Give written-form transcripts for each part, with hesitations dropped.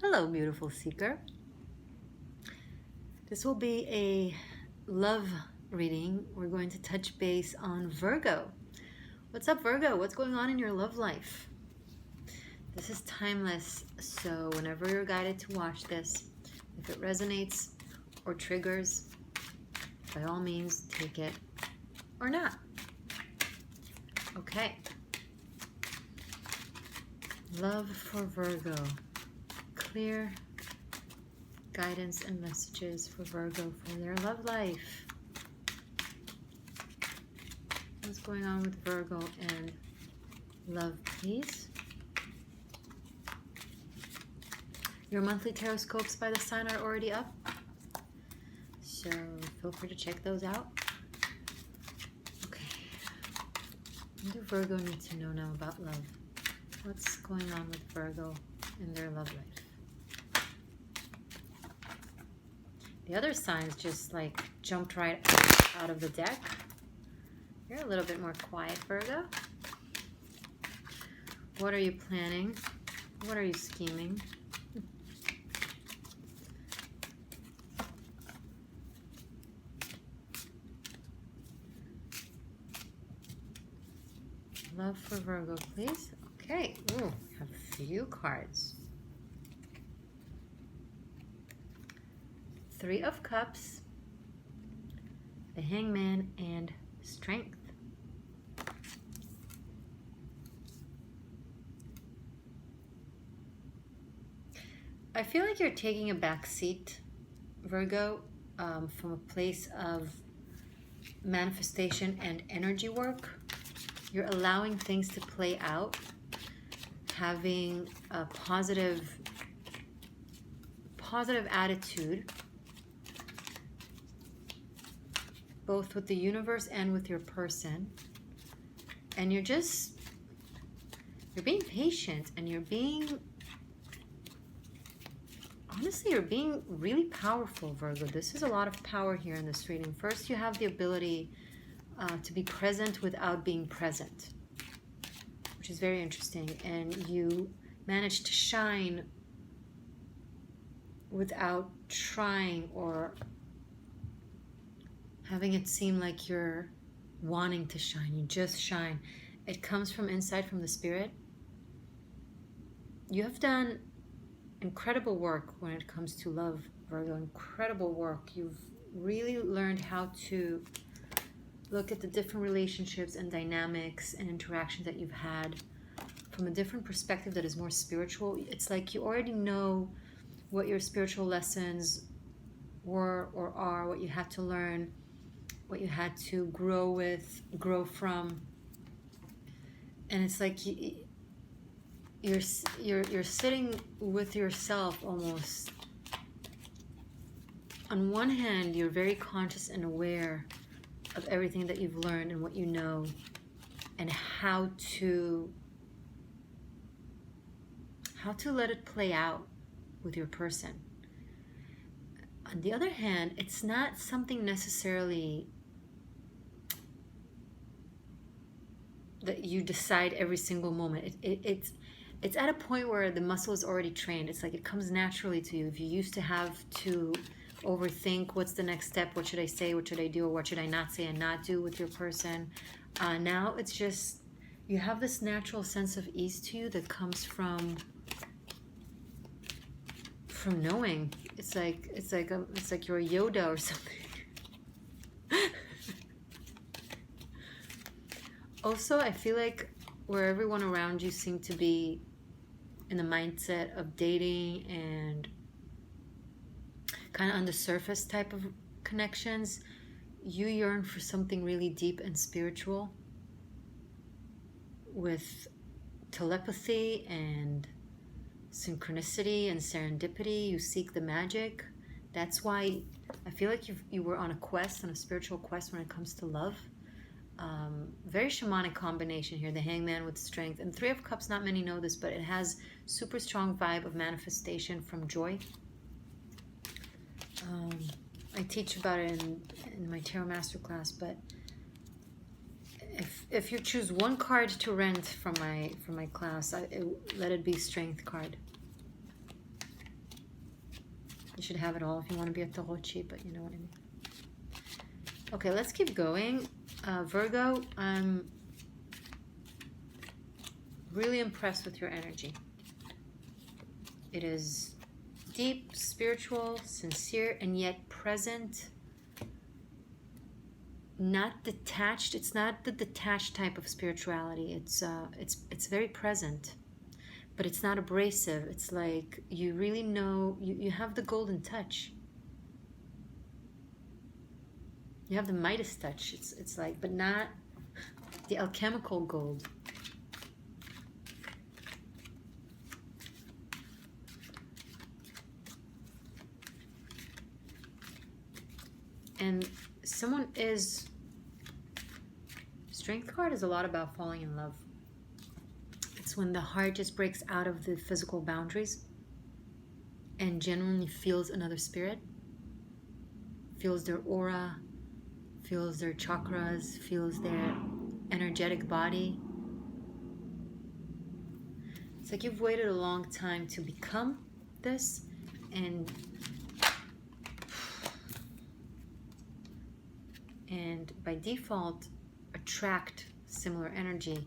Hello, beautiful seeker. This will be a love reading. We're going to touch base on Virgo. What's up, Virgo? What's going on in your love life? This is timeless, so whenever you're guided to watch this, if it resonates or triggers, by all means, take it or not. Okay. Love for Virgo. Clear guidance and messages for Virgo for their love life. What's going on with Virgo and love, please? Your monthly tarot scopes by the sign are already up, so feel free to check those out. Okay. What do Virgo need to know now about love? What's going on with Virgo in their love life? The other signs just like jumped right out of the deck. You're a little bit more quiet, Virgo. What are you planning? What are you scheming? Love for Virgo, please. Okay. Ooh, we have a few cards. 3 of Cups, the Hangman, and Strength. I feel like you're taking a back seat, Virgo, from a place of manifestation and energy work. You're allowing things to play out, having a positive attitude, both with the universe and with your person. And you're being patient, and you're being really powerful, Virgo. This is a lot of power here in this reading. First, you have the ability to be present without being present, which is very interesting. And you manage to shine without trying or having it seem like you're wanting to shine. You just shine. It comes from inside, from the spirit. You have done incredible work when it comes to love, Virgo. Incredible work. You've really learned how to look at the different relationships and dynamics and interactions that you've had from a different perspective that is more spiritual. It's like you already know what your spiritual lessons were or are, what you had to learn, what you had to grow from. And it's like you're sitting with yourself almost. On one hand, you're very conscious and aware of everything that you've learned and what you know, and how to let it play out with your person. On the other hand, it's not something necessarily that you decide every single moment. It's at a point where the muscle is already trained. It's like it comes naturally to you. If you used to have to overthink what's the next step, what should I say, what should I do, or what should I not say and not do with your person, now it's just you have this natural sense of ease to you that comes from knowing. It's like you're a Yoda or something. Also, I feel like where everyone around you seem to be in the mindset of dating and kind of on the surface type of connections, you yearn for something really deep and spiritual with telepathy and synchronicity and serendipity. You seek the magic. That's why I feel like you were on a spiritual quest when it comes to love. Very shamanic combination here, the Hangman with Strength. And 3 of Cups, not many know this, but it has super strong vibe of manifestation from joy. I teach about it in my tarot masterclass, but if you choose one card to rent from my class, let it be Strength card. You should have it all if you want to be a Torochi, but you know what I mean. Okay, let's keep going. Virgo, I'm really impressed with your energy. It is deep, spiritual, sincere, and yet present. Not detached. It's not the detached type of spirituality. It's very present, but it's not abrasive. It's like you really know, you have the golden touch. You have the Midas touch. It's like, but not the alchemical gold. And someone is... Strength card is a lot about falling in love. It's when the heart just breaks out of the physical boundaries and genuinely feels another spirit, feels their aura, feels their chakras, feels their energetic body. It's like you've waited a long time to become this, and by default attract similar energy.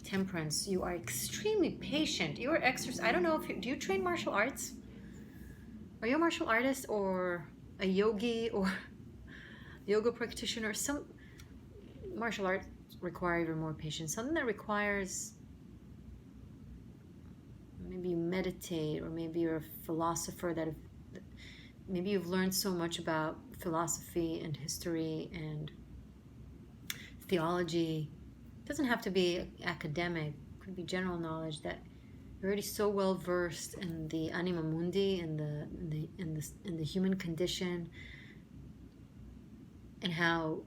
Temperance, you are extremely patient. You are I don't know if do you train martial arts? Are you a martial artist or a yogi or yoga practitioner? Some martial arts require even more patience. Something that requires, maybe you meditate, or maybe you're a philosopher maybe you've learned so much about philosophy and history and theology. It doesn't have to be academic. It could be general knowledge, that you're already so well versed in the anima mundi, in the human condition, and how,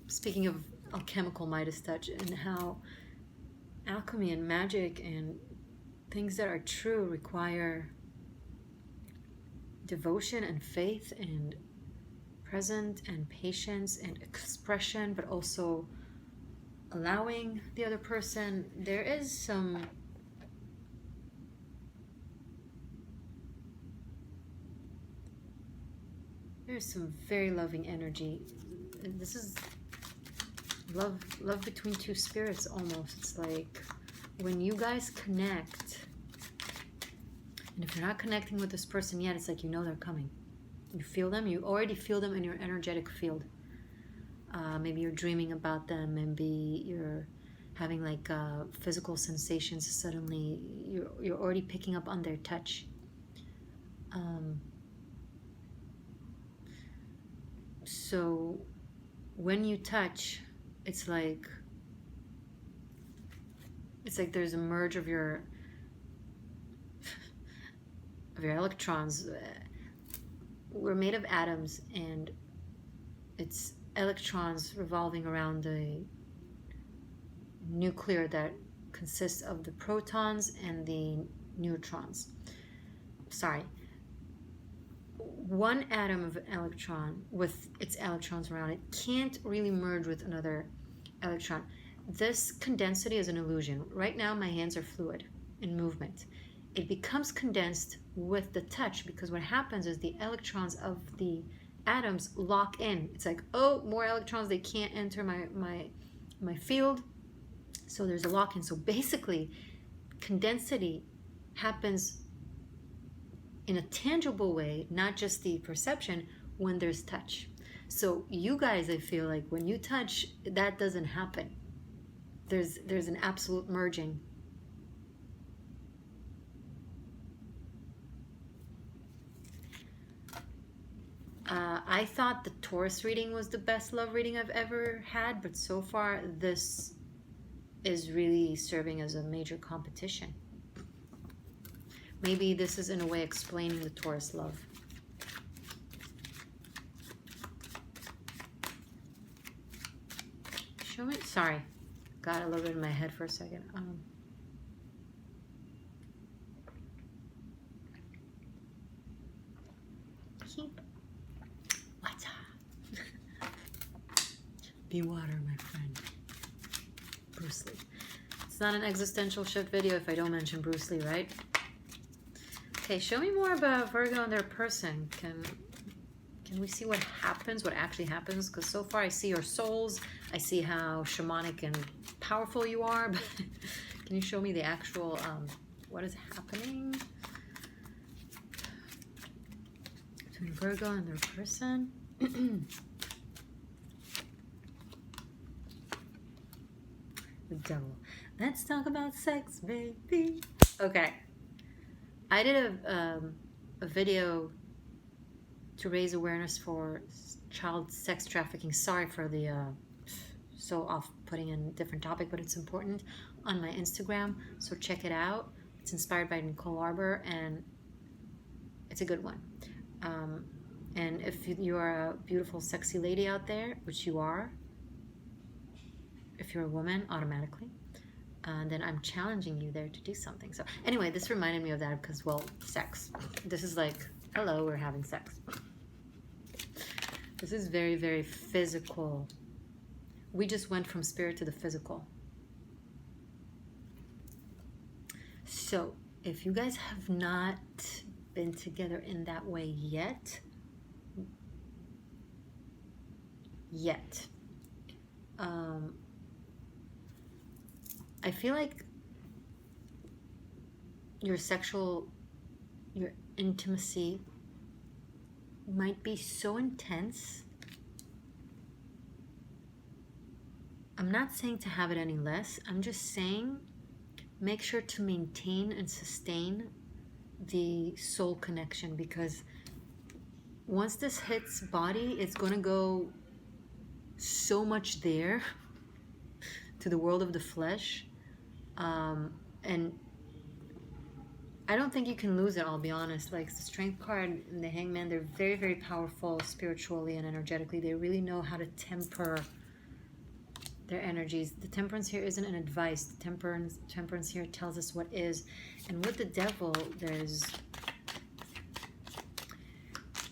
speaking of alchemical Midas touch, and how alchemy and magic and things that are true require devotion and faith and presence and patience and expression, but also allowing the other person. There's some very loving energy. This is love between two spirits almost. It's like when you guys connect, and if you're not connecting with this person yet, it's like you know they're coming. You feel them. You already feel them in your energetic field. Maybe you're dreaming about them. Maybe you're having like physical sensations. Suddenly, you're already picking up on their touch. So when you touch, it's like there's a merge of your electrons. We're made of atoms, and it's electrons revolving around the nuclear that consists of the protons and the neutrons. Sorry. One atom of an electron with its electrons around it can't really merge with another electron. This condensity is an illusion. Right now my hands are fluid in movement. It becomes condensed with the touch, because what happens is the electrons of the atoms lock in. It's like, oh, more electrons, they can't enter my field, so there's a lock-in. So basically condensity happens in a tangible way, not just the perception, when there's touch. So you guys, I feel like when you touch, that doesn't happen. There's an absolute merging. I thought the Taurus reading was the best love reading I've ever had, but so far this is really serving as a major competition. Maybe this is in a way explaining the Taurus love. Show me, sorry, got a little bit in my head for a second. Keep water. Be water, my friend. Bruce Lee. It's not an existential shift video if I don't mention Bruce Lee, right? Okay, show me more about Virgo and their person. Can we see what happens, what actually happens? Because so far I see your souls, I see how shamanic and powerful you are, but can you show me the actual, what is happening between Virgo and their person? The devil. Let's talk about sex, baby. Okay. I did a video to raise awareness for child sex trafficking. Sorry for the so off-putting and different topic, but it's important, on my Instagram. So check it out. It's inspired by Nicole Arbor, and it's a good one. And if you are a beautiful, sexy lady out there, which you are, if you're a woman, automatically, then I'm challenging you there to do something. So anyway, this reminded me of that because, well, sex. This is like, hello, we're having sex. This is very, very physical. We just went from spirit to the physical. So if you guys have not been together in that way yet, I feel like your intimacy might be so intense. I'm not saying to have it any less. I'm just saying make sure to maintain and sustain the soul connection, because once this hits body, it's going to go so much there to the world of the flesh. And I don't think you can lose it, I'll be honest. Like the Strength card and the Hangman, they're very, very powerful spiritually and energetically. They really know how to temper their energies. The Temperance here isn't an advice. The temperance here tells us what is. And with the Devil,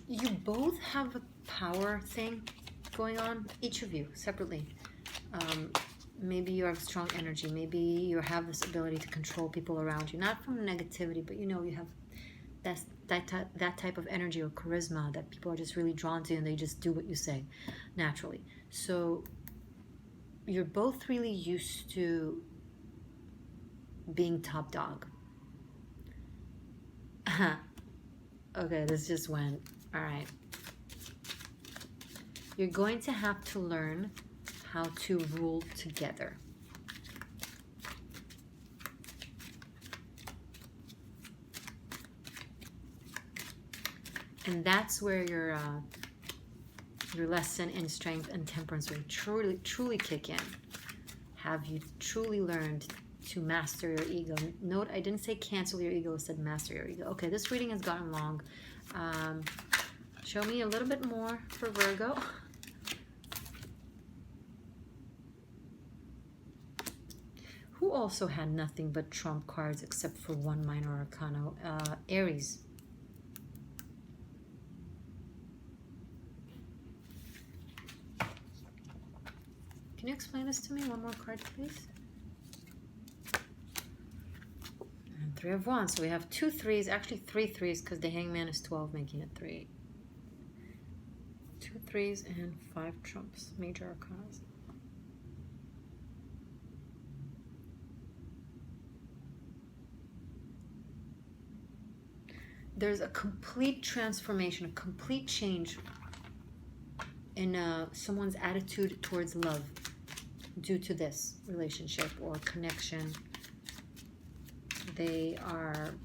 you both have a power thing going on, each of you separately. Maybe you have strong energy. Maybe you have this ability to control people around you. Not from negativity, but you know, you have that type of energy or charisma that people are just really drawn to, and they just do what you say naturally. So you're both really used to being top dog. Okay, this just went. All right. You're going to have to learn how to rule together. And that's where your lesson in Strength and Temperance will truly kick in. Have you truly learned to master your ego? Note, I didn't say cancel your ego, I said master your ego. Okay, this reading has gotten long. Show me a little bit more for Virgo. Who also had nothing but trump cards except for one minor arcana? Aries. Can you explain this to me? One more card, please. And Three of Wands. So we have 2 3s, actually 3 3s, because the Hangman is 12, making it 3. 2 3s and 5 trumps, major arcana. There's a complete transformation, a complete change in someone's attitude towards love due to this relationship or connection. They are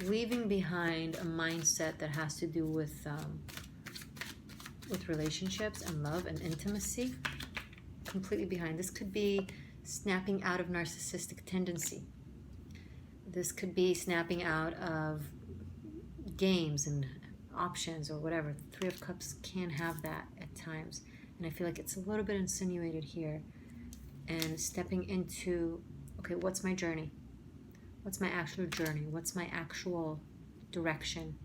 leaving behind a mindset that has to do with relationships and love and intimacy. Completely behind. This could be snapping out of narcissistic tendency. This could be snapping out of games and options or whatever. 3 of Cups can have that at times. And I feel like it's a little bit insinuated here. And stepping into, okay, what's my journey? What's my actual journey? What's my actual direction?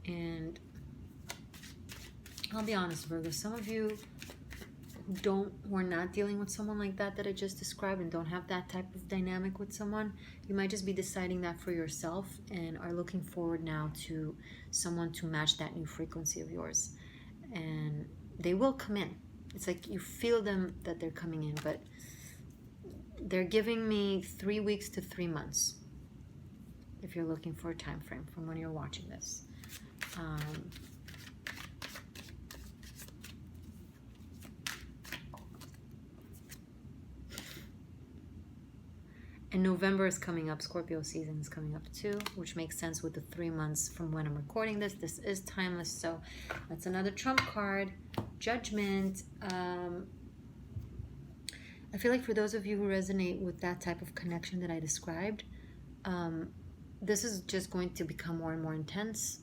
And I'll be honest, Virgo, some of you who are not dealing with someone like that I just described and don't have that type of dynamic with someone, you might just be deciding that for yourself and are looking forward now to someone to match that new frequency of yours. And they will come in. It's like you feel them that they're coming in, but they're giving me 3 weeks to 3 months if you're looking for a time frame from when you're watching this. And November is coming up. Scorpio season is coming up too, which makes sense with the 3 months from when I'm recording this. This is timeless, so that's another trump card. Judgment. I feel like for those of you who resonate with that type of connection that I described, this is just going to become more and more intense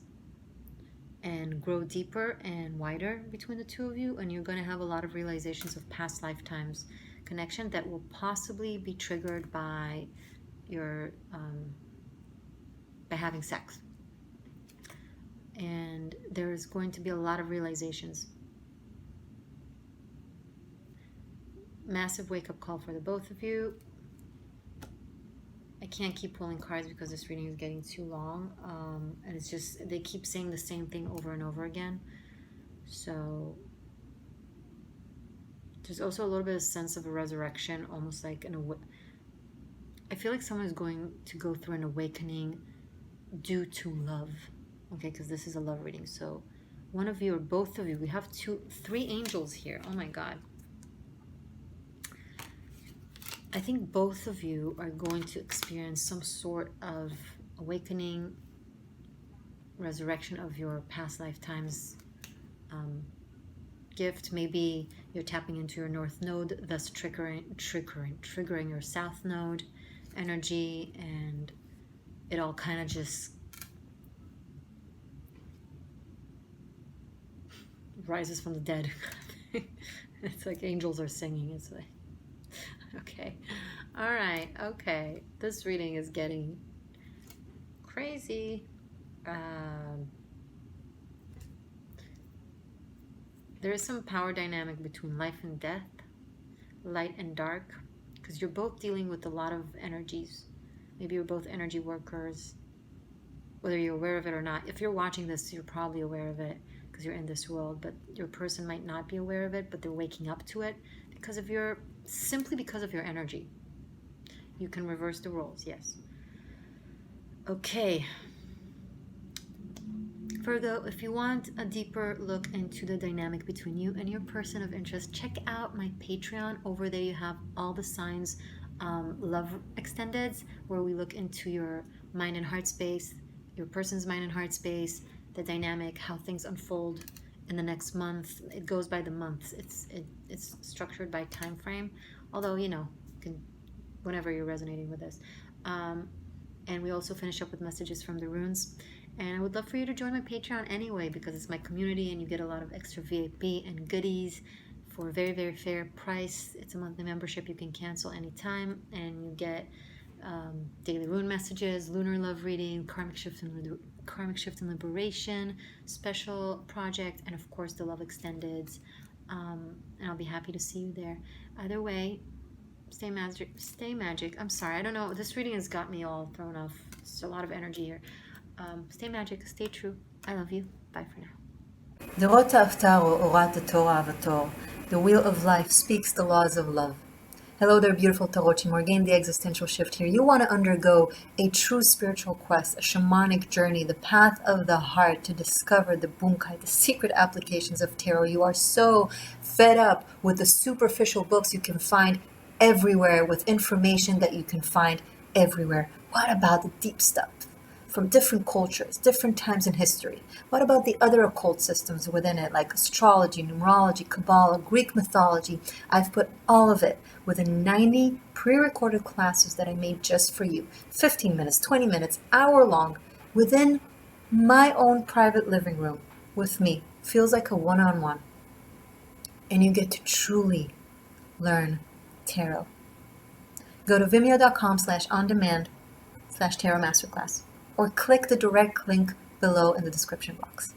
and grow deeper and wider between the two of you, and you're going to have a lot of realizations of past lifetimes connection that will possibly be triggered by your by having sex. And there's going to be a lot of realizations. Massive wake-up call for the both of you. I can't keep pulling cards because this reading is getting too long, and it's just they keep saying the same thing over and over again. So there's also a little bit of sense of a resurrection, almost like I feel like someone is going to go through an awakening due to love. Okay, because this is a love reading. So one of you or both of you, we have 3 angels here. Oh my God. I think both of you are going to experience some sort of awakening, resurrection of your past lifetimes gift. Maybe you're tapping into your north node, thus triggering your south node energy, and it all kind of just rises from the dead. It's like angels are singing. It's like, okay, all right, okay. This reading is getting crazy. There is some power dynamic between life and death, light and dark, because you're both dealing with a lot of energies. Maybe you're both energy workers, whether you're aware of it or not. If you're watching this, you're probably aware of it because you're in this world, but your person might not be aware of it, but they're waking up to it simply because of your energy. You can reverse the roles, yes. Okay. Virgo, if you want a deeper look into the dynamic between you and your person of interest, check out my Patreon. Over there you have all the signs, love extendeds, where we look into your mind and heart space, your person's mind and heart space, the dynamic, how things unfold in the next month. It goes by the months. It's structured by time frame, although, you know, whenever you're resonating with this. And we also finish up with messages from the runes. And I would love for you to join my Patreon anyway, because it's my community and you get a lot of extra VIP and goodies for a very, very fair price. It's a monthly membership you can cancel anytime, and you get daily rune messages, lunar love reading, karmic shift and liberation, special project, and of course the love extendeds. And I'll be happy to see you there. Either way, stay magic. I'm sorry, I don't know. This reading has got me all thrown off. It's a lot of energy here. Stay magic, stay true. I love you. Bye for now. Derot Aftaro Orat Torah Avator. The wheel of life speaks the laws of love. Hello there, beautiful Tarochi. Morgane, the Existential Shift here. You want to undergo a true spiritual quest, a shamanic journey, the path of the heart to discover the bunkai, the secret applications of tarot. You are so fed up with the superficial books you can find everywhere, with information that you can find everywhere. What about the deep stuff? From different cultures, different times in history. What about the other occult systems within it, like astrology, numerology, Kabbalah, Greek mythology? I've put all of it within 90 pre-recorded classes that I made just for you. 15 minutes, 20 minutes, hour long, within my own private living room with me. Feels like a one-on-one. And you get to truly learn tarot. Go to vimeo.com/on-demand/tarot masterclass. Or click the direct link below in the description box.